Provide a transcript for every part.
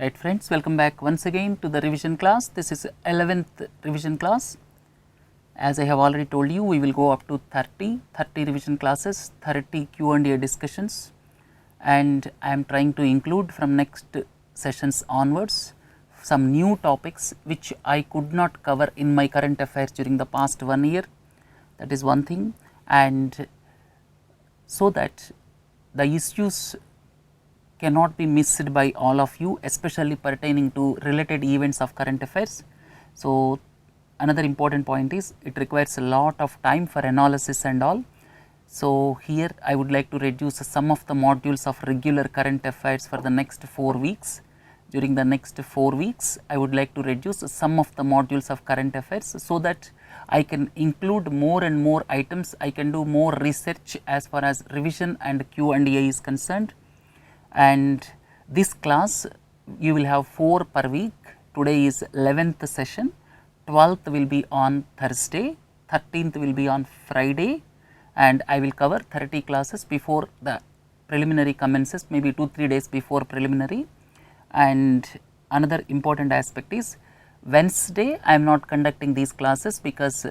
Right friends, welcome back once again to the revision class. This is 11th revision class. As I have already told you, we will go up to 30 revision classes, 30 Q&A discussions, and I am trying to include from next sessions onwards some new topics which I could not cover in my current affairs during the past 1 year. That is one thing, and so that the issues cannot be missed by all of you, especially pertaining to related events of current affairs. So, another important point is it requires a lot of time for analysis and all. So, here I would like to reduce some of the modules of regular current affairs for the next 4 weeks. During the next 4 weeks, I would like to reduce some of the modules of current affairs so that I can include more and more items. I can do more research as far as revision and Q&A is concerned. And this class you will have 4 per week. Today is 11th session, 12th will be on Thursday, 13th will be on Friday, and I will cover 30 classes before the preliminary commences, maybe 2-3 days before preliminary. And another important aspect is Wednesday I am not conducting these classes because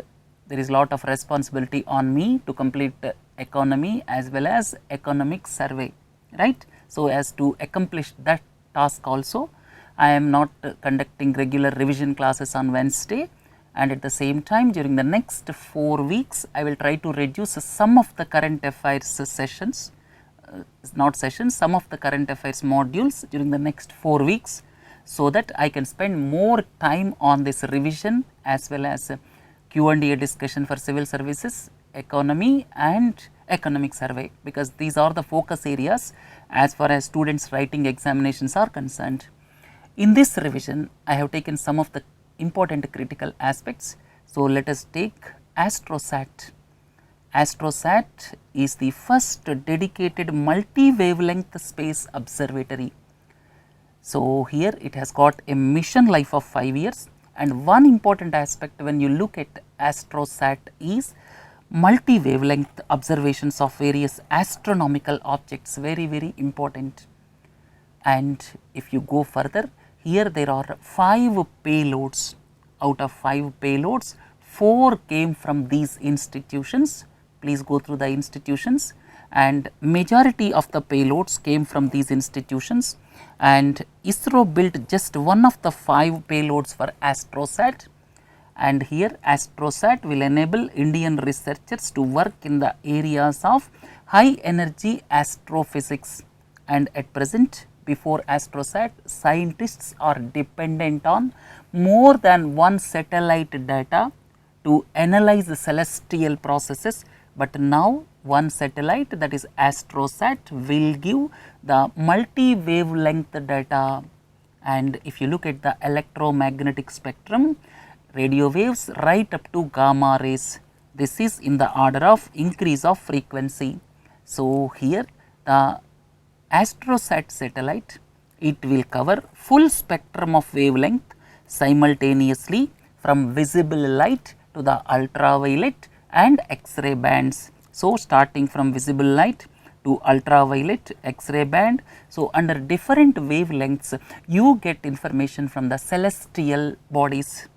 there is a lot of responsibility on me to complete economy as well as economic survey, right. So, as to accomplish that task also, I am not conducting regular revision classes on Wednesday, and at the same time during the next 4 weeks I will try to reduce some of the current affairs sessions, not sessions, some of the current affairs modules during the next 4 weeks, so that I can spend more time on this revision as well as Q&A discussion for civil services, economy and economic survey, because these are the focus areas as far as students writing examinations are concerned. In this revision, I have taken some of the important critical aspects. So, let us take AstroSat. AstroSat is the first dedicated multi-wavelength space observatory. So, here it has got a mission life of 5 years, and one important aspect when you look at AstroSat is multi-wavelength observations of various astronomical objects, very important. And if you go further, here there are 5 payloads. Out of 5 payloads, 4 came from these institutions. Please go through the institutions, and majority of the payloads came from these institutions, and ISRO built just one of the 5 payloads for AstroSat. And here AstroSat will enable Indian researchers to work in the areas of high energy astrophysics, and at present before AstroSat scientists are dependent on more than one satellite data to analyze the celestial processes, but now one satellite, that is AstroSat, will give the multi wavelength data. And if you look at the electromagnetic spectrum, radio waves right up to gamma rays, this is in the order of increase of frequency. So, here the AstroSat satellite, it will cover full spectrum of wavelength simultaneously from visible light to the ultraviolet and X-ray bands. So, starting from visible light to ultraviolet, X-ray band. So, under different wavelengths you get information from the celestial bodies,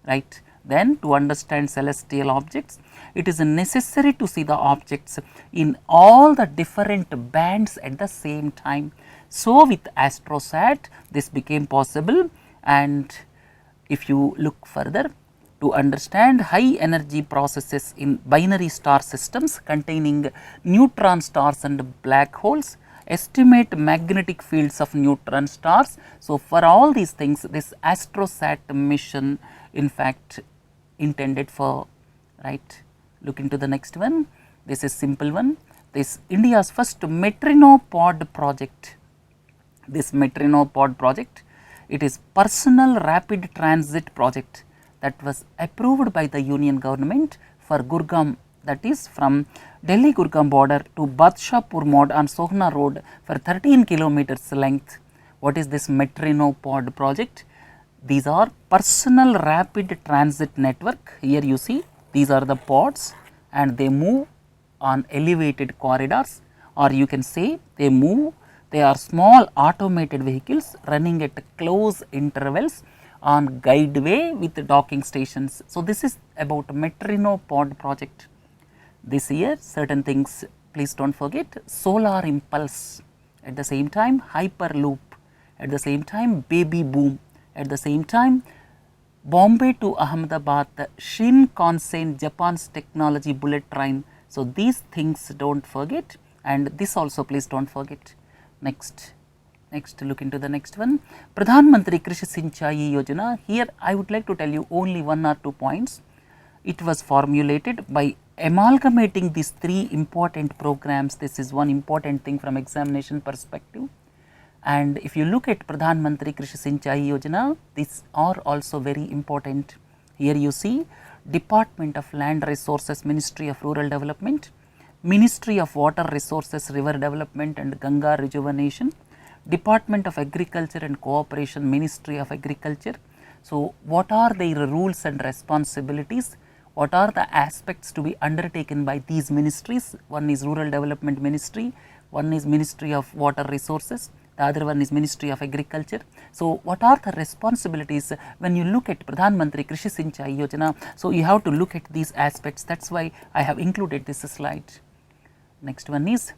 right. Then to understand celestial objects, it is necessary to see the objects in all the different bands at the same time. So, with AstroSat this became possible, and if you look further, to understand high energy processes in binary star systems containing neutron stars and black holes, estimate magnetic fields of neutron stars. So, for all these things this AstroSat mission in fact intended for, right. Look into the next one. This is simple one. This India's first metronopod project. This metronopod project, it is personal rapid transit project that was approved by the Union government for Gurgaon, that is from Delhi Gurgaon border to Badshahpur Mod on Sohna road for 13 kilometers length. What is this metronopod project? These are personal rapid transit network. Here you see these are the pods, and they move on elevated corridors, or you can say they move They are small automated vehicles running at close intervals on guideway with docking stations. So, this is about Metrino pod project. This year certain things, please do not forget, solar impulse, at the same time hyperloop, at the same time baby boom, at the same time Bombay to Ahmedabad, Shinkansen, Japan's technology bullet train. So, these things do not forget, and this also please do not forget. Next look into the next one, Pradhan Mantri Krishi Sinchai Yojana. Here I would like to tell you only 1 or 2 points. It was formulated by amalgamating these 3 important programs. This is one important thing from examination perspective. And if you look at Pradhan Mantri Krishi Sinchai Yojana, these are also very important. Here you see Department of Land Resources, Ministry of Rural Development, Ministry of Water Resources, River Development and Ganga Rejuvenation, Department of Agriculture and Cooperation, Ministry of Agriculture. So, what are their rules and responsibilities? What are the aspects to be undertaken by these ministries? One is Rural Development Ministry, one is Ministry of Water Resources, the other one is Ministry of Agriculture. So, what are the responsibilities when you look at Pradhan Mantri Krishi Sinchai Yojana? So, you have to look at these aspects, that is why I have included this slide. Next one is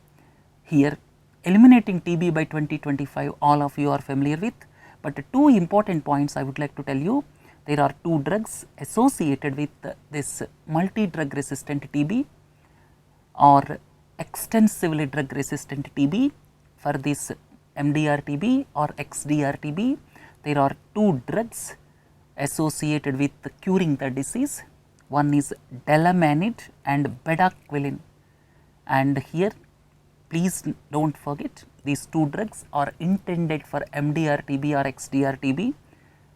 here eliminating TB by 2025, all of you are familiar with, but 2 important points I would like to tell you. There are 2 drugs associated with this multi-drug resistant TB or extensively drug resistant TB. For this MDR TB or XDR TB, there are 2 drugs associated with curing the disease. One is Delamanid and Bedaquiline, and here please do not forget, these 2 drugs are intended for MDR TB or XDR TB.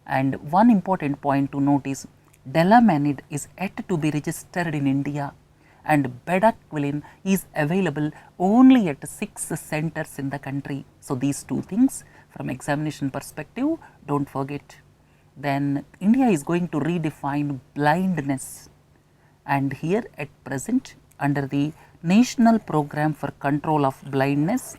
And one important point to note is Delamanid is yet to be registered in India, and Bedaquiline is available only at 6 centers in the country. So, these 2 things from examination perspective do not forget. Then India is going to redefine blindness, and here at present under the National Program for Control of Blindness,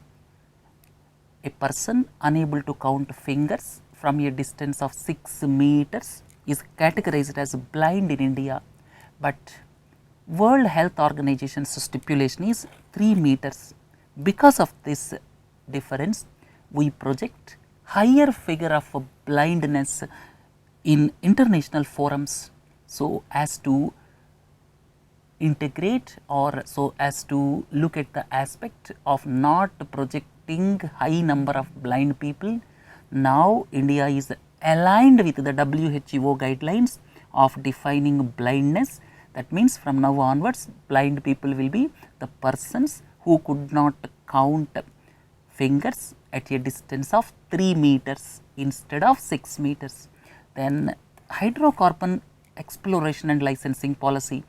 a person unable to count fingers from a distance of 6 meters is categorized as blind in India, but World Health Organization's stipulation is 3 meters. Because of this difference, we project higher figure of blindness in international forums, so as to integrate or so as to look at the aspect of not projecting high number of blind people. Now, India is aligned with the WHO guidelines of defining blindness. That means, from now onwards blind people will be the persons who could not count fingers at a distance of 3 meters instead of 6 meters. Then hydrocarbon exploration and licensing policy.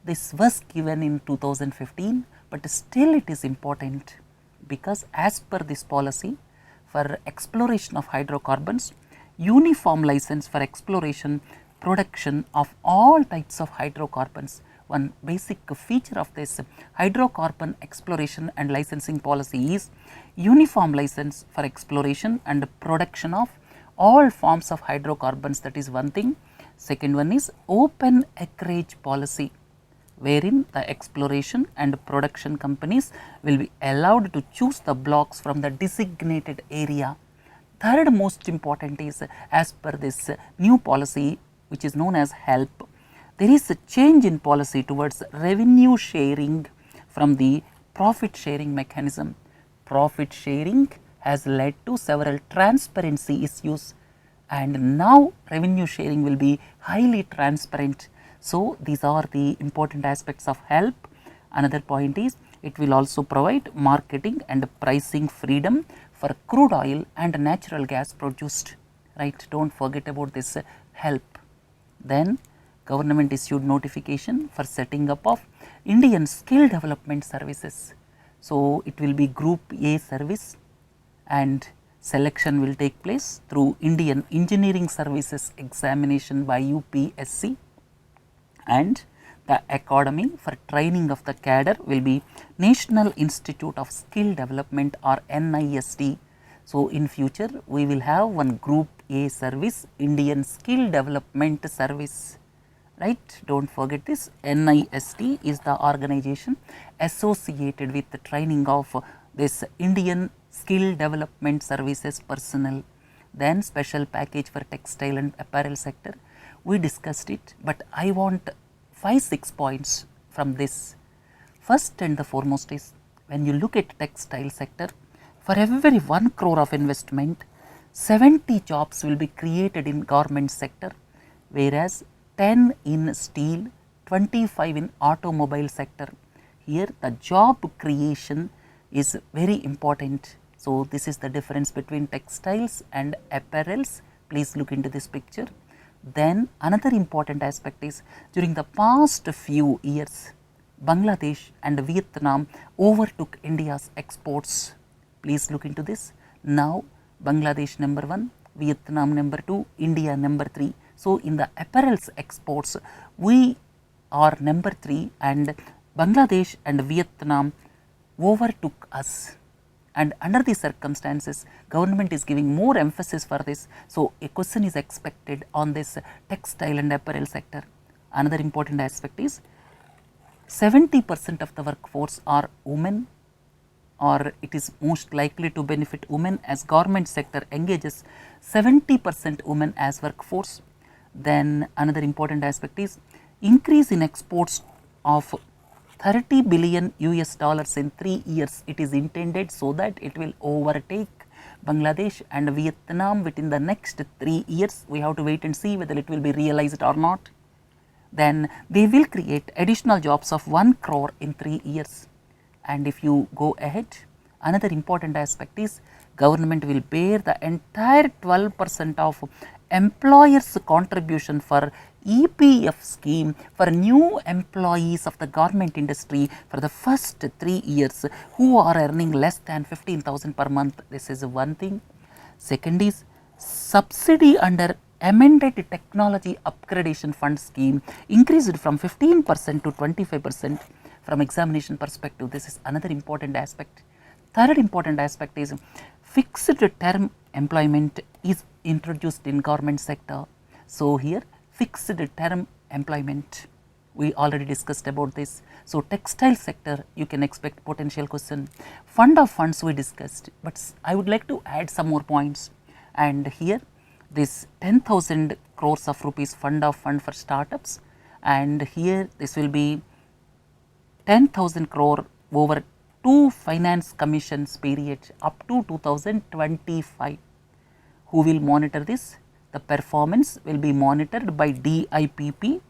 This was given in 2015, but still it is important, because as per this policy, for exploration of hydrocarbons, uniform license for exploration, production of all types of hydrocarbons. One basic feature of this hydrocarbon exploration and licensing policy is uniform license for exploration and production of all forms of hydrocarbons. That is one thing. Second one is open acreage policy, wherein the exploration and production companies will be allowed to choose the blocks from the designated area. Third most important is, as per this new policy which is known as HELP, there is a change in policy towards revenue sharing from the profit sharing mechanism. Profit sharing has led to several transparency issues, and now revenue sharing will be highly transparent. So, these are the important aspects of HELP. Another point is, it will also provide marketing and pricing freedom for crude oil and natural gas produced, right. Do not forget about this HELP. Then government issued notification for setting up of Indian Skill Development Services. So, it will be Group A service, and selection will take place through Indian Engineering Services examination by UPSC, and The academy for training of the cadre will be National Institute of Skill Development or NIST. So, in future we will have one Group A service, Indian Skill Development Service, right. Do not forget this. NIST is the organization associated with the training of this Indian Skill Development Services personnel. Then special package for textile and apparel sector, we discussed it, but I want 5-6 points from this. First and the foremost is, when you look at textile sector, for every 1 crore of investment, 70 jobs will be created in garment sector, whereas 10 in steel, 25 in automobile sector. Here the job creation is very important. So, this is the difference between textiles and apparels. Please look into this picture. Then another important aspect is, during the past few years, Bangladesh and Vietnam overtook India's exports. Please look into this. Now Bangladesh number 1, Vietnam number 2, India number 3. So, in the apparels exports, we are number 3 and Bangladesh and Vietnam overtook us. And under these circumstances, government is giving more emphasis for this. So, a question is expected on this textile and apparel sector. Another important aspect is, 70% of the workforce are women, or it is most likely to benefit women, as garment sector engages 70% women as workforce. Then another important aspect is, increase in exports of 30 billion US dollars in 3 years. It is intended so that it will overtake Bangladesh and Vietnam within the next 3 years. We have to wait and see whether it will be realized or not. Then they will create additional jobs of 1 crore in 3 years. And if you go ahead, another important aspect is, government will bear the entire 12% of employers' contribution for EPF scheme for new employees of the garment industry for the first 3 years who are earning less than 15,000 per month. This is one thing. Second is, subsidy under amended technology upgradation fund scheme increased from 15% to 25% from examination perspective. This is another important aspect. Third important aspect is, fixed term employment is introduced in garment sector. So, here fixed term employment, we already discussed about this. So, textile sector you can expect potential question. Fund of funds we discussed, but I would like to add some more points. And here this 10,000 crores of rupees fund of fund for startups, and here this will be 10,000 crore over 2 finance commissions period up to 2025. Who will monitor this? The performance will be monitored by DIPP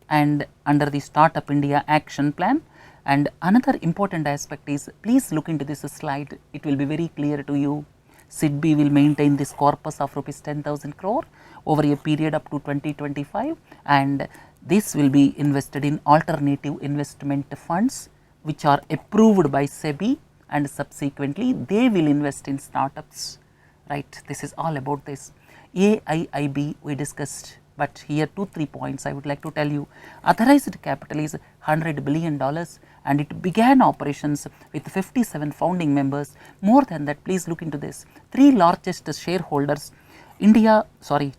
and under the Startup India action plan. And another important aspect is, please look into this slide, it will be very clear to you. SIDBI will maintain this corpus of rupees 10,000 crore over a period up to 2025, and this will be invested in alternative investment funds which are approved by SEBI, and subsequently they will invest in startups, right. This is all about this. AIIB we discussed, but here 2-3 points I would like to tell you. Authorized capital is $100 billion and it began operations with 57 founding members. More than that, please look into this. 3 largest shareholders,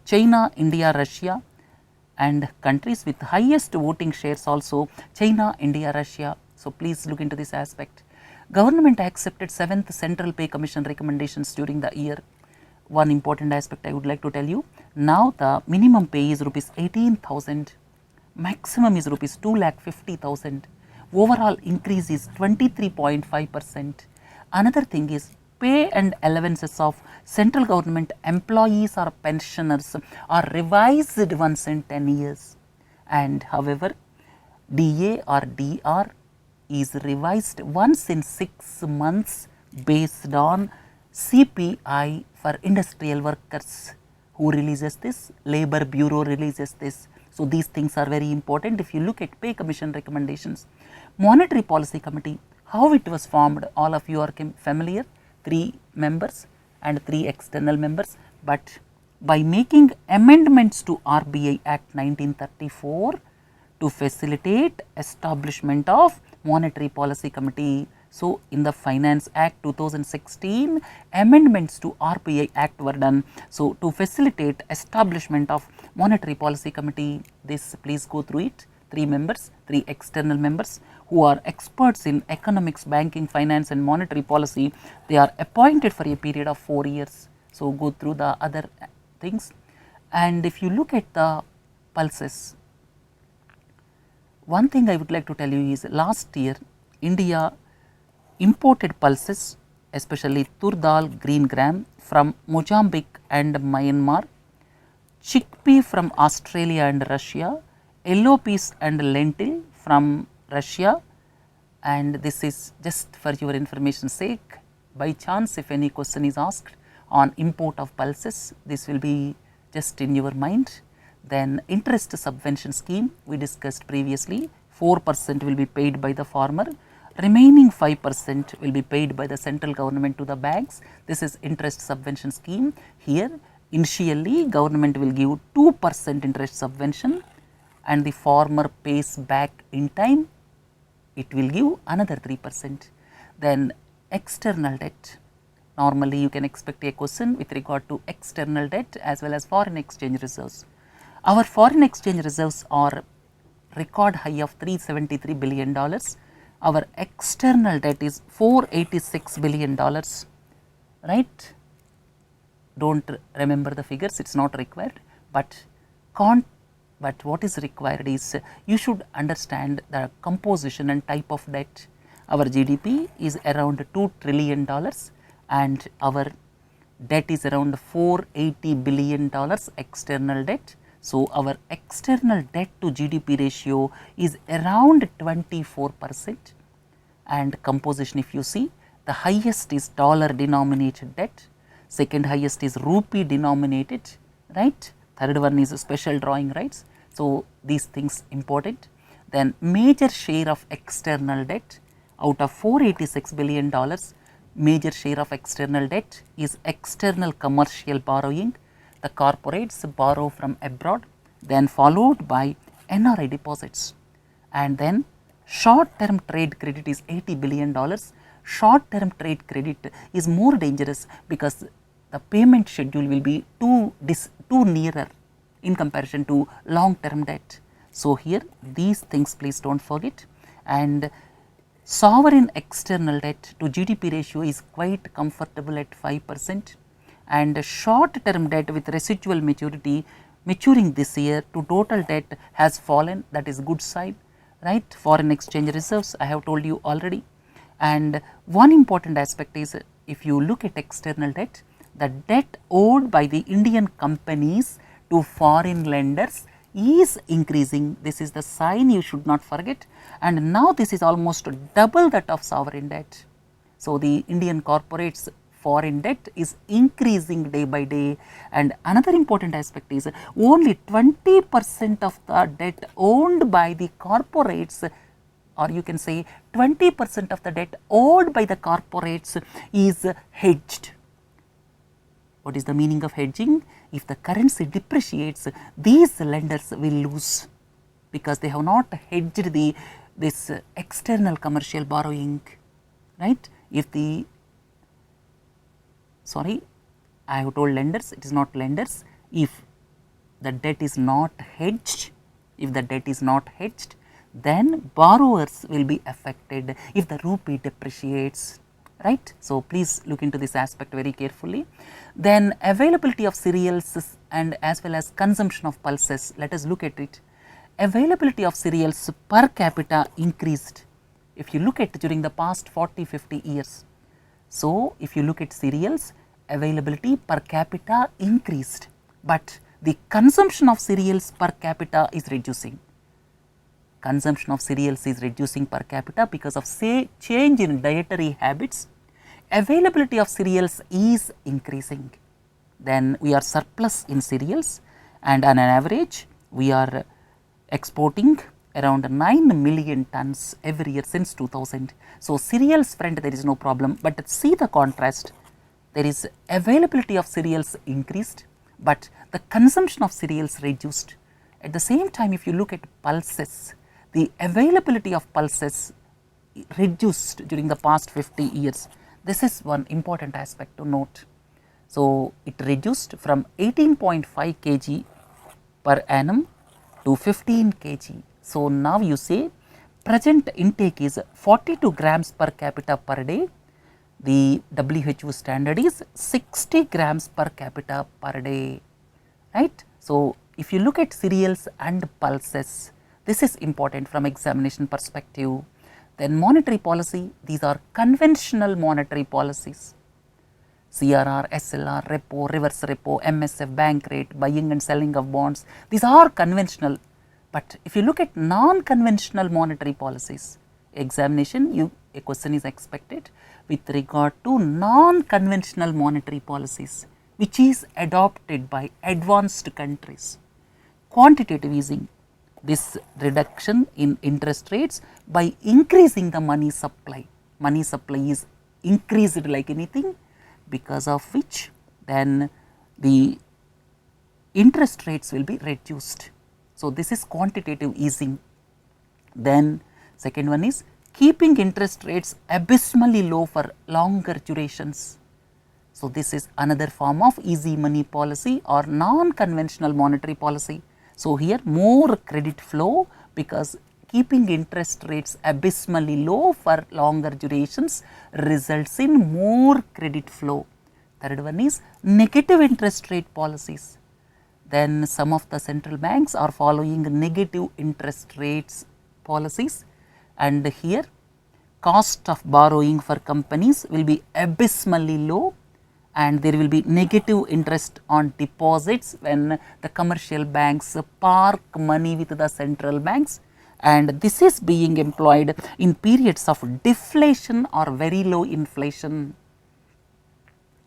China, India, Russia, and countries with highest voting shares also China, India, Russia. So, please look into this aspect. Government accepted 7th Central Pay Commission recommendations during the year. One important aspect I would like to tell you. Now, the minimum pay is rupees 18,000, maximum is rupees 2,50,000. Overall increase is 23.5%. Another thing is, pay and allowances of central government employees or pensioners are revised once in 10 years. And however, DA or DR is revised once in 6 months based on CPI for industrial workers. Who releases this? Labor Bureau releases this. So, these things are very important. If you look at pay commission recommendations, Monetary Policy Committee, how it was formed, all of you are familiar, 3 members and 3 external members, but by making amendments to RBI Act 1934 to facilitate establishment of monetary policy committee. So, in the Finance Act 2016, amendments to RBI Act were done. So, to facilitate establishment of monetary policy committee, this please go through it. 3 members, 3 external members who are experts in economics, banking, finance and monetary policy. They are appointed for a period of 4 years. So, go through the other things. And if you look at the pulses, one thing I would like to tell you is last year India imported pulses, especially tur dal, green gram from Mozambique and Myanmar, chickpea from Australia and Russia, yellow peas and lentil from Russia, and this is just for your information sake. By chance, if any question is asked on import of pulses, this will be just in your mind. Then interest subvention scheme we discussed previously, 4% will be paid by the farmer, remaining 5% will be paid by the central government to the banks. This is interest subvention scheme. Here initially government will give 2% interest subvention and the farmer pays back in time, it will give another 3%. Then external debt, normally you can expect a question with regard to external debt as well as foreign exchange reserves. Our foreign exchange reserves are record high of $373 billion. Our external debt is $486 billion, right? Don't remember the figures, it is not required, but what is required is you should understand the composition and type of debt. Our GDP is around $2 trillion and our debt is around $480 billion external debt. So, our external debt to GDP ratio is around 24%, and composition if you see, the highest is dollar denominated debt, second highest is rupee denominated, right, third one is special drawing rights. So, these things important. Then major share of external debt out of $486 billion, major share of external debt is external commercial borrowing. The corporates borrow from abroad, then followed by NRI deposits, and then short term trade credit is $80 billion. Short term trade credit is more dangerous because the payment schedule will be too nearer in comparison to long term debt. So, here these things please do not forget, and sovereign external debt to GDP ratio is quite comfortable at 5%. And short term debt with residual maturity maturing this year to total debt has fallen, that is good side, right. Foreign exchange reserves I have told you already. And one important aspect is if you look at external debt, the debt owed by the Indian companies to foreign lenders is increasing. This is the sign you should not forget, and now this is almost double that of sovereign debt. So, the Indian corporates foreign debt is increasing day by day, and another important aspect is only 20% of the debt owned by the corporates, or you can say 20% of the debt owed by the corporates is hedged. What is the meaning of hedging? If the currency depreciates, these lenders will lose because they have not hedged this external commercial borrowing, right. If the I have told lenders, it is not lenders. If the debt is not hedged, then borrowers will be affected if the rupee depreciates, right. So, please look into this aspect very carefully. Then availability of cereals and as well as consumption of pulses, let us look at it. Availability of cereals per capita increased if you look at during the past 40-50 years. So, if you look at cereals, availability per capita increased, but the consumption of cereals per capita is reducing. Consumption of cereals is reducing per capita because of change in dietary habits. Availability of cereals is increasing. Then we are surplus in cereals, and on an average we are exporting around 9 million tons every year since 2000. So, cereals front there is no problem, but see the contrast, there is availability of cereals increased, but the consumption of cereals reduced. At the same time, if you look at pulses, the availability of pulses reduced during the past 50 years. This is one important aspect to note. So, it reduced from 18.5 kg per annum to 15 kg. So, now you say present intake is 42 grams per capita per day. The WHO standard is 60 grams per capita per day, right. So, if you look at cereals and pulses, this is important from examination perspective. Then monetary policy, these are conventional monetary policies. CRR, SLR, repo, reverse repo, MSF, bank rate, buying and selling of bonds, these are conventional. But if you look at non-conventional monetary policies, examination, a question is expected with regard to non-conventional monetary policies, which is adopted by advanced countries. Quantitative easing, this reduction in interest rates by increasing the money supply. Money supply is increased like anything, because of which then the interest rates will be reduced. So, this is quantitative easing. Then second one is keeping interest rates abysmally low for longer durations. So, this is another form of easy money policy or non-conventional monetary policy. So, here more credit flow, because keeping interest rates abysmally low for longer durations results in more credit flow. Third one is negative interest rate policies. Then some of the central banks are following negative interest rates policies, and here cost of borrowing for companies will be abysmally low, and there will be negative interest on deposits when the commercial banks park money with the central banks, and this is being employed in periods of deflation or very low inflation.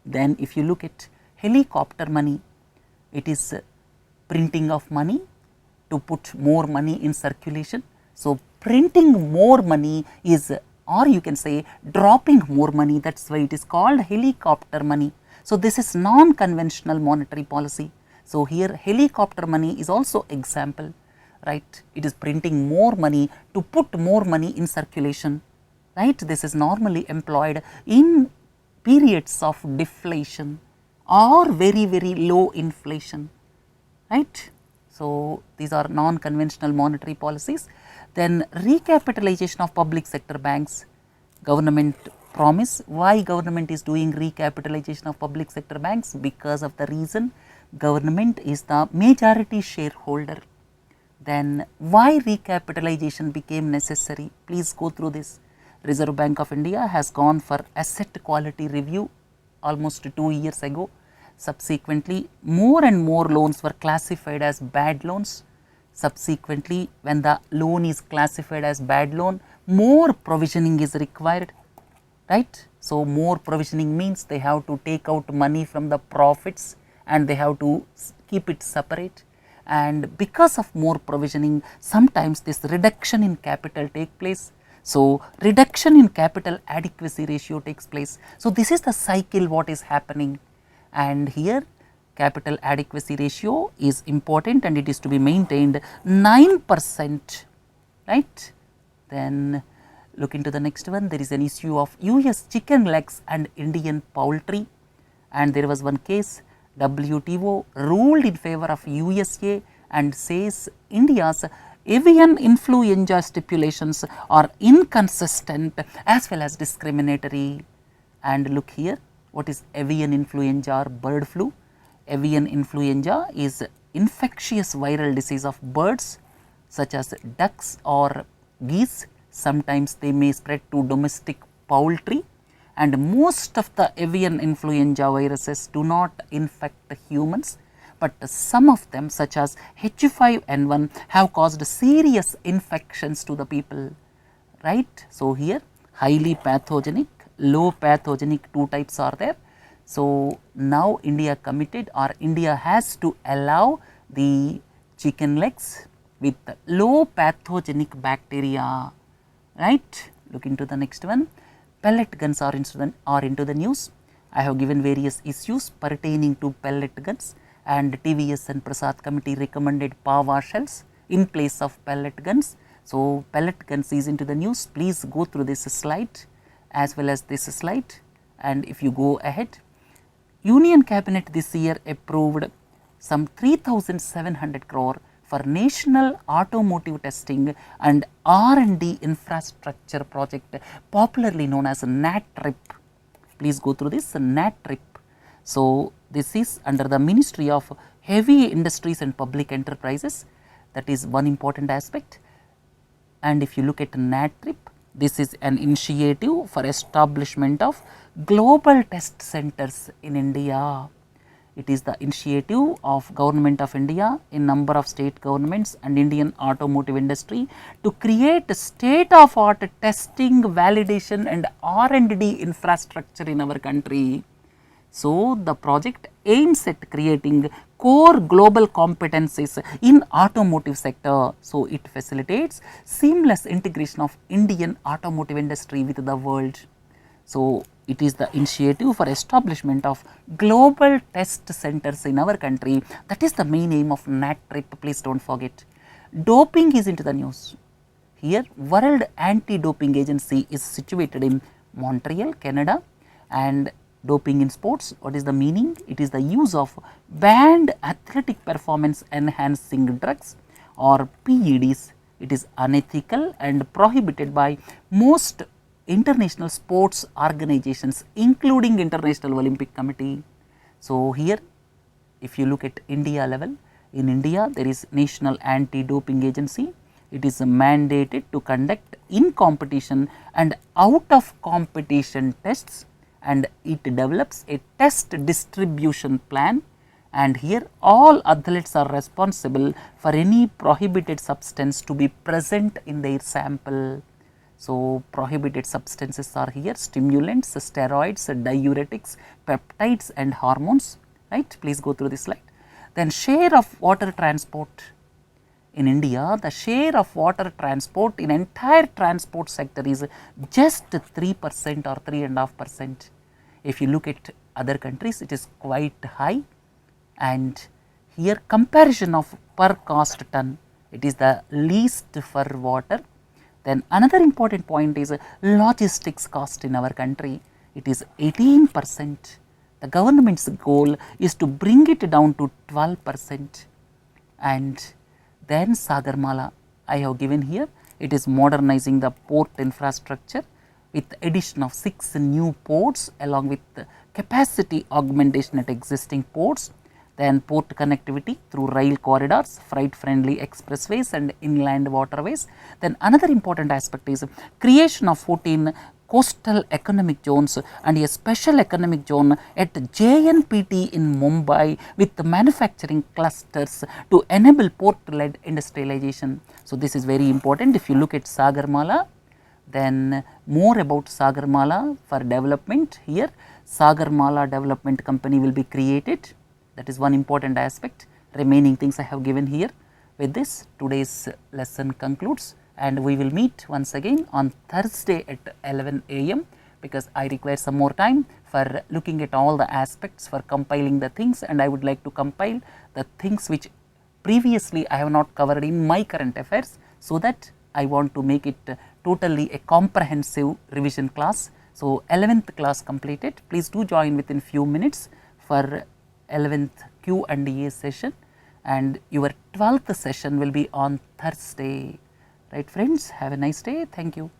Then if you look at helicopter money, it is printing of money to put more money in circulation. So, printing more money is, or you can say dropping more money, that is why it is called helicopter money. So, this is non-conventional monetary policy. So, here helicopter money is also example, right. It is printing more money to put more money in circulation, right. This is normally employed in periods of deflation or very, very low inflation, right. So, these are non-conventional monetary policies. Then recapitalization of public sector banks, government promise. Why government is doing recapitalization of public sector banks? Because of the reason government is the majority shareholder. Then why recapitalization became necessary? Please go through this. Reserve Bank of India has gone for asset quality review almost 2 years ago. Subsequently, more and more loans were classified as bad loans. Subsequently, when the loan is classified as bad loan, more provisioning is required, right. So, more provisioning means they have to take out money from the profits and they have to keep it separate, and because of more provisioning, sometimes this reduction in capital take place. So, reduction in capital adequacy ratio takes place. So, this is the cycle what is happening, and here capital adequacy ratio is important and it is to be maintained 9%, right. Then look into the next one. There is an issue of US chicken legs and Indian poultry, and there was one case. WTO ruled in favor of USA and says India's avian influenza stipulations are inconsistent as well as discriminatory. And look here, what is avian influenza or bird flu? Avian influenza is infectious viral disease of birds such as ducks or geese. Sometimes they may spread to domestic poultry, and most of the avian influenza viruses do not infect humans, but some of them such as H5N1 have caused serious infections to the people, right. So, here highly pathogenic, low pathogenic, two types are there. So, now India committed, or India has to allow the chicken legs with low pathogenic bacteria, right. Look into the next one. Pellet guns are into the news. I have given various issues pertaining to pellet guns, and TVS and Prasad committee recommended Pava shells in place of pellet guns. So, pellet guns is into the news. Please go through this slide as well as this slide, and if you go ahead, Union Cabinet this year approved some 3,700 crore for National Automotive Testing and R&D Infrastructure Project, popularly known as NATRIP. Please go through this NATRIP. So, this is under the Ministry of Heavy Industries and Public Enterprises. That is one important aspect. And if you look at NATRIP, this is an initiative for establishment of global test centers in India. It is the initiative of Government of India in number of state governments and Indian automotive industry to create state-of-art testing, validation and R&D infrastructure in our country. So, the project aims at creating core global competencies in automotive sector. So, it facilitates seamless integration of Indian automotive industry with the world. So, it is the initiative for establishment of global test centers in our country. That is the main aim of NATRIP, please do not forget. Doping is into the news. Here, World Anti-Doping Agency is situated in Montreal, Canada, and doping in sports, what is the meaning? It is the use of banned athletic performance enhancing drugs or PEDs. It is unethical and prohibited by most international sports organizations, including International Olympic Committee. So, here if you look at India level, in India there is National Anti-Doping Agency. It is mandated to conduct in competition and out of competition tests, and it develops a test distribution plan, and here all athletes are responsible for any prohibited substance to be present in their sample. So, prohibited substances are here stimulants, steroids, diuretics, peptides and hormones, right. Please go through this slide. Then share of water transport. In India, the share of water transport in entire transport sector is just 3% or 3.5%. If you look at other countries, it is quite high, and here comparison of per cost ton, it is the least for water. Then another important point is logistics cost in our country, it is 18%. The government's goal is to bring it down to 12%. And then Sagarmala, I have given here, it is modernizing the port infrastructure with addition of 6 new ports along with capacity augmentation at existing ports, then port connectivity through rail corridors, freight friendly expressways and inland waterways. Then another important aspect is creation of 14 coastal economic zones and a special economic zone at JNPT in Mumbai with the manufacturing clusters to enable port led industrialization. So, this is very important. If you look at Sagarmala, then more about Sagarmala for development, here Sagarmala Development Company will be created. That is one important aspect. Remaining things I have given here. With this, today's lesson concludes, and we will meet once again on Thursday at 11 AM, because I require some more time for looking at all the aspects, for compiling the things, and I would like to compile the things which previously I have not covered in my current affairs, so that I want to make it totally a comprehensive revision class. So, 11th class completed. Please do join within few minutes for 11th Q&A session, and your 12th session will be on Thursday. Right friends, have a nice day. Thank you.